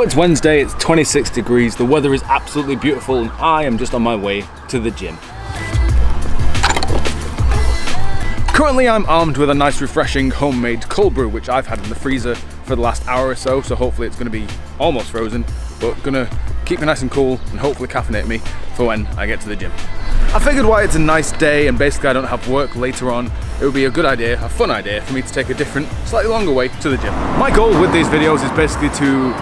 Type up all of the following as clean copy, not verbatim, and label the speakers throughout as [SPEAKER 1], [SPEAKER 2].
[SPEAKER 1] it's Wednesday, it's 26 degrees, the weather is absolutely beautiful, and I am just on my way to the gym. Currently I'm armed with a nice refreshing homemade cold brew, which I've had in the freezer for the last hour or so, so hopefully it's going to be almost frozen, but going to keep me nice and cool and hopefully caffeinate me for when I get to the gym. I figured while it's a nice day and basically I don't have work later on, it would be a good idea, a fun idea for me to take a different, slightly longer way to the gym. My goal with these videos is basically to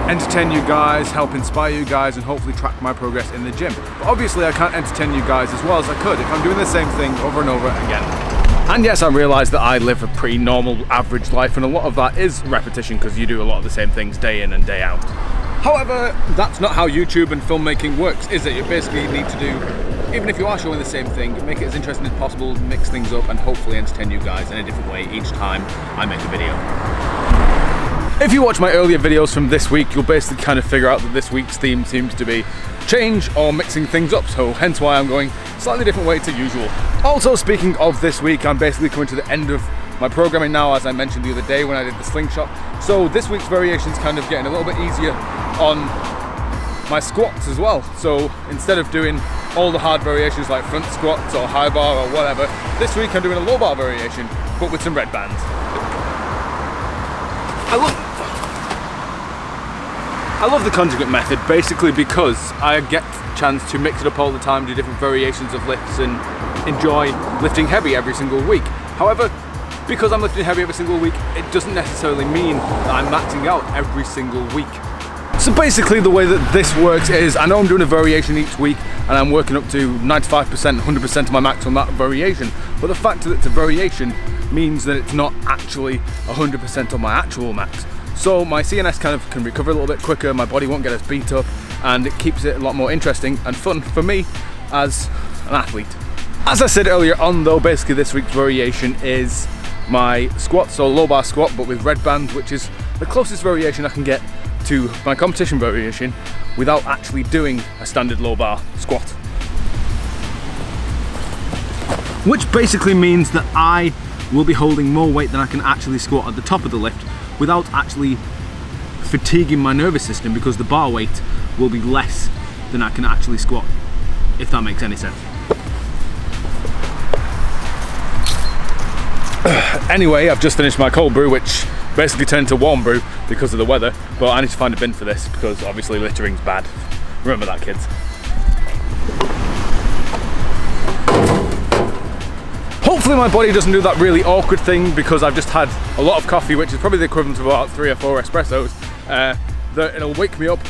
[SPEAKER 1] entertain you guys, help inspire you guys, and hopefully track my progress in the gym. But obviously I can't entertain you guys as well as I could if I'm doing the same thing over and over again. And yes, I realise that I live a pretty normal, average life, and a lot of that is repetition because you do a lot of the same things day in and day out. However, that's not how YouTube and filmmaking works, is it? You basically need to do, even if you are showing the same thing, make it as interesting as possible, mix things up, and hopefully entertain you guys in a different way each time I make a video. If you watch my earlier videos from this week, you'll basically kind of figure out that this week's theme seems to be change or mixing things up, so hence why I'm going a slightly different way to usual. Also, speaking of this week, I'm basically coming to the end of my programming now, as I mentioned the other day when I did the slingshot. So this week's variation's kind of getting a little bit easier on my squats as well. So instead of doing all the hard variations like front squats or high bar or whatever, this week I'm doing a low bar variation, but with some red bands. I love the conjugate method basically because I get a chance to mix it up all the time, do different variations of lifts, and enjoy lifting heavy every single week. However, because I'm lifting heavy every single week, it doesn't necessarily mean that I'm maxing out every single week. So basically the way that this works is, I know I'm doing a variation each week and I'm working up to 95%, 100% of my max on that variation, but the fact that it's a variation means that it's not actually 100% on my actual max. So my CNS kind of can recover a little bit quicker, my body won't get as beat up, and it keeps it a lot more interesting and fun for me as an athlete. As I said earlier on though, basically this week's variation is my squat, so low bar squat but with red bands, which is the closest variation I can get to my competition variation without actually doing a standard low bar squat. Which basically means that I will be holding more weight than I can actually squat at the top of the lift without actually fatiguing my nervous system, because the bar weight will be less than I can actually squat, if that makes any sense. Anyway, I've just finished my cold brew, which basically turned to warm brew because of the weather, but I need to find a bin for this because obviously littering's bad. Remember that, kids. Hopefully my body doesn't do that really awkward thing because I've just had a lot of coffee, which is probably the equivalent of about 3 or 4 espressos, that it'll wake me up,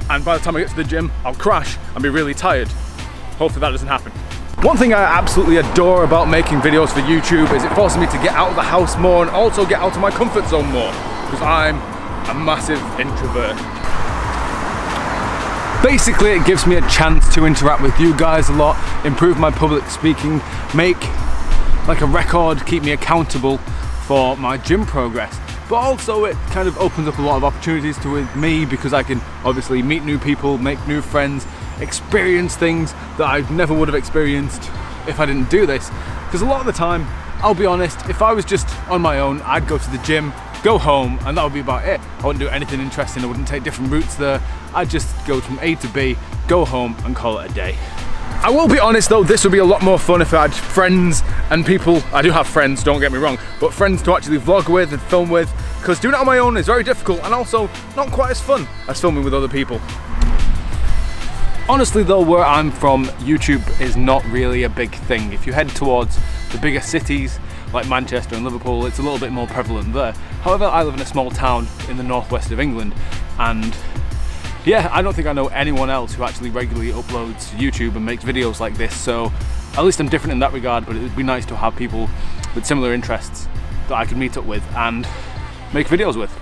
[SPEAKER 1] and by the time I get to the gym, I'll crash and be really tired. Hopefully that doesn't happen. One thing I absolutely adore about making videos for YouTube is it forces me to get out of the house more and also get out of my comfort zone more, because I'm a massive introvert. Basically, it gives me a chance to interact with you guys a lot, improve my public speaking, make like a record, keep me accountable for my gym progress. But also it kind of opens up a lot of opportunities with me because I can obviously meet new people, make new friends, experience things that I never would have experienced if I didn't do this. Because a lot of the time, I'll be honest, if I was just on my own, I'd go to the gym, go home, and that would be about it. I wouldn't do anything interesting, I wouldn't take different routes there. I'd just go from A to B, go home, and call it a day. I will be honest though, this would be a lot more fun if I had friends and people. I do have friends, don't get me wrong, but friends to actually vlog with and film with, because doing it on my own is very difficult and also not quite as fun as filming with other people. Honestly though, where I'm from, YouTube is not really a big thing. If you head towards the bigger cities like Manchester and Liverpool, it's a little bit more prevalent there. However, I live in a small town in the northwest of England, and yeah, I don't think I know anyone else who actually regularly uploads to YouTube and makes videos like this, so at least I'm different in that regard, but it would be nice to have people with similar interests that I could meet up with and make videos with.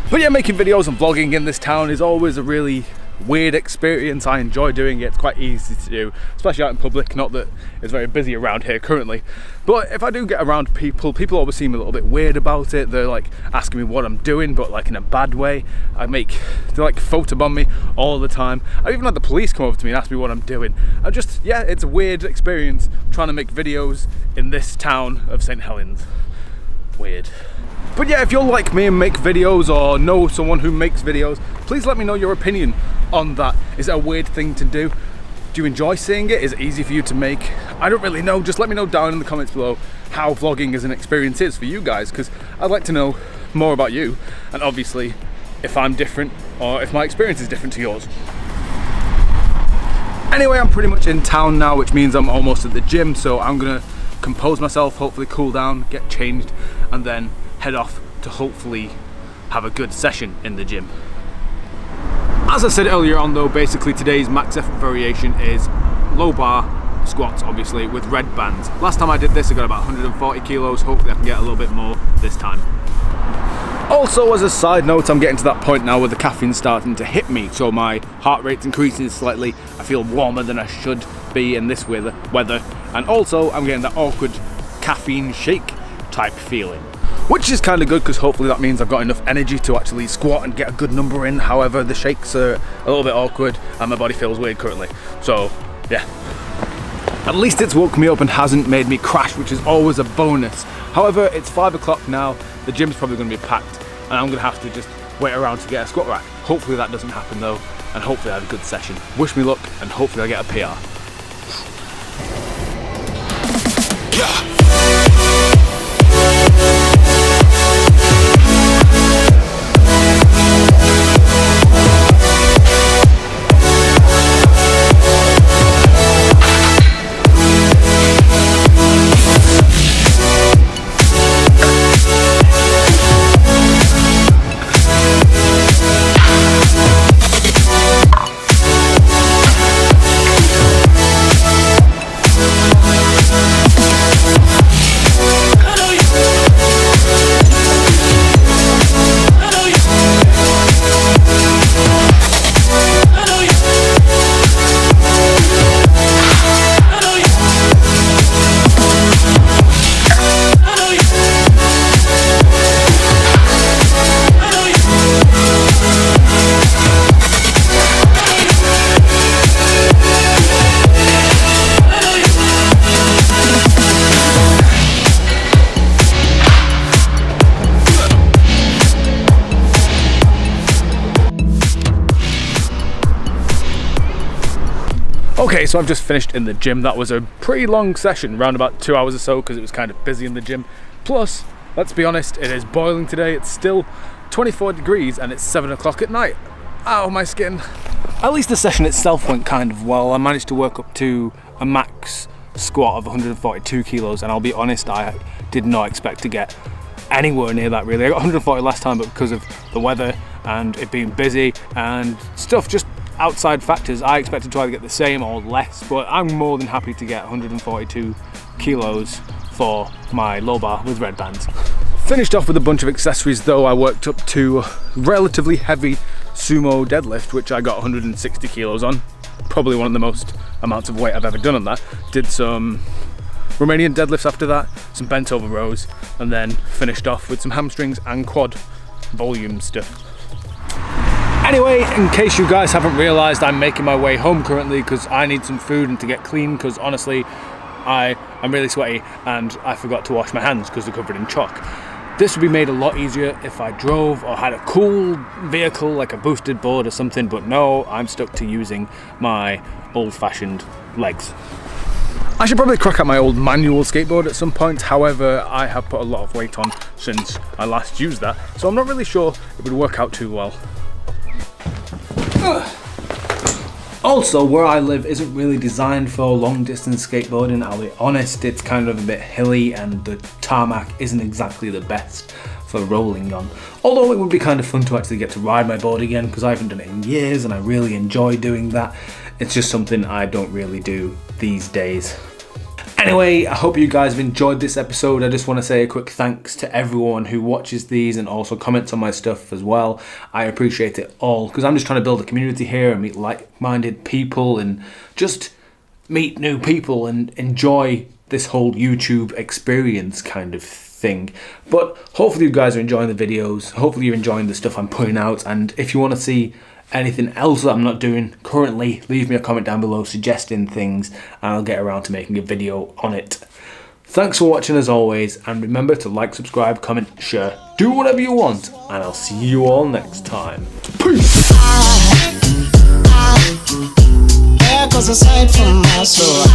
[SPEAKER 1] But yeah, making videos and vlogging in this town is always a really weird experience. I enjoy doing it, it's quite easy to do, especially out in public, not that it's very busy around here currently. But if I do get around people always seem a little bit weird about it. They're like asking me what I'm doing, but like in a bad way. They like photobomb me all the time. I've even had the police come over to me and ask me what I'm doing. Yeah, it's a weird experience trying to make videos in this town of St. Helens. Weird. But yeah, if you're like me and make videos or know someone who makes videos, please let me know your opinion on that. Is it a weird thing to do? Do you enjoy seeing it? Is it easy for you to make? I don't really know. Just let me know down in the comments below how vlogging as an experience is for you guys, because I'd like to know more about you, and obviously if I'm different or if my experience is different to yours. Anyway, I'm pretty much in town now, which means I'm almost at the gym, so I'm gonna compose myself, hopefully cool down, get changed, and then head off to hopefully have a good session in the gym. As I said earlier on though, basically today's max effort variation is low bar squats, obviously, with red bands. Last time I did this I got about 140 kilos, hopefully I can get a little bit more this time. Also, as a side note, I'm getting to that point now where the caffeine's starting to hit me, so my heart rate's increasing slightly, I feel warmer than I should be in this weather, and also I'm getting that awkward caffeine shake type feeling. Which is kind of good, because hopefully that means I've got enough energy to actually squat and get a good number in. However, the shakes are a little bit awkward and my body feels weird currently. So, yeah. At least it's woke me up and hasn't made me crash, which is always a bonus. However, it's 5 o'clock now, the gym's probably going to be packed, and I'm going to have to just wait around to get a squat rack. Hopefully that doesn't happen though, and hopefully I have a good session. Wish me luck, and hopefully I get a PR. Yeah. Okay, so I've just finished in the gym. That was a pretty long session, around about 2 hours or so, because it was kind of busy in the gym. Plus, let's be honest, it is boiling today. It's still 24 degrees and it's 7 o'clock at night. Ow, my skin. At least the session itself went kind of well. I managed to work up to a max squat of 142 kilos, and I'll be honest, I did not expect to get anywhere near that really. I got 140 last time, but because of the weather and it being busy and stuff, just outside factors, I expected to either get the same or less, but I'm more than happy to get 142 kilos for my low bar with red bands. Finished off with a bunch of accessories though. I worked up to a relatively heavy sumo deadlift, which I got 160 kilos on. Probably one of the most amounts of weight I've ever done on that. Did some Romanian deadlifts after that, some bent over rows, and then finished off with some hamstrings and quad volume stuff. Anyway, in case you guys haven't realised, I'm making my way home currently because I need some food and to get clean, because honestly, I'm really sweaty and I forgot to wash my hands because they're covered in chalk. This would be made a lot easier if I drove or had a cool vehicle like a boosted board or something, but no, I'm stuck to using my old-fashioned legs. I should probably crack out my old manual skateboard at some point. However, I have put a lot of weight on since I last used that, so I'm not really sure it would work out too well. Also, where I live isn't really designed for long distance skateboarding, I'll be honest. It's kind of a bit hilly and the tarmac isn't exactly the best for rolling on. Although it would be kind of fun to actually get to ride my board again, because I haven't done it in years and I really enjoy doing that. It's just something I don't really do these days. Anyway, I hope you guys have enjoyed this episode. I just want to say a quick thanks to everyone who watches these and also comments on my stuff as well. I appreciate it all, because I'm just trying to build a community here and meet like-minded people and just meet new people and enjoy this whole YouTube experience kind of thing. But hopefully you guys are enjoying the videos. Hopefully you're enjoying the stuff I'm putting out, and if you want to see anything else that I'm not doing currently, leave me a comment down below suggesting things and I'll get around to making a video on it. Thanks for watching as always, and remember to like, subscribe, comment, share, do whatever you want, and I'll see you all next time. Peace! There goes a sight from my soul.